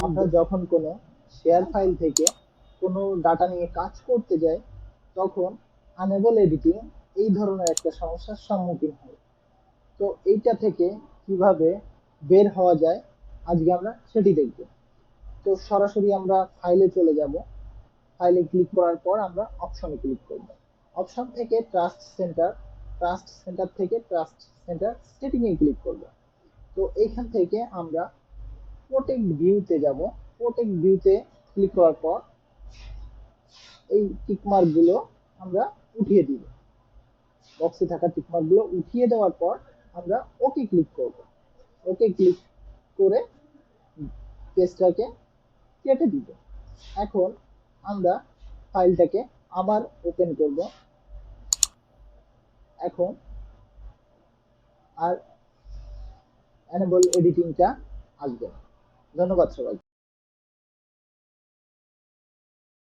আমরা যখন কোনো শেয়ার ফাইল থেকে কোনো ডাটা নিয়ে কাজ করতে যাই তখন আনেবল এডিটিং এই ধরনের একটা সমস্যার সম্মুখীন হয়। তো এইটা থেকে কিভাবে বের হওয়া যায় আজকে আমরা সেটি দেখব। তো সরাসরি আমরা ফাইলে চলে যাব। ফাইলে ক্লিক করার পর আমরা অপশনে ক্লিক করব। অপশন থেকে ট্রাস্ট সেন্টার থেকে ট্রাস্ট সেন্টার সেটিং এ ক্লিক করব। তো এইখান থেকে আমরা প্রোটেক্ট ভিউতে যাব। প্রোটেক্ট ভিউতে ক্লিক করার পর এই টিকমার্ক গুলো আমরা উঠিয়ে দিব। বক্সে থাকা টিকমার্ক গুলো উঠিয়ে দেওয়ার পর আমরা ওকে ক্লিক করব। ওকে ক্লিক করে পেজটাকে কেটে দিব। এখন আমরা ফাইলটাকে আবার ওপেন করব। এখন আর এনেবল এডিটিংটা আসবে। ধন্যবাদ সবাই।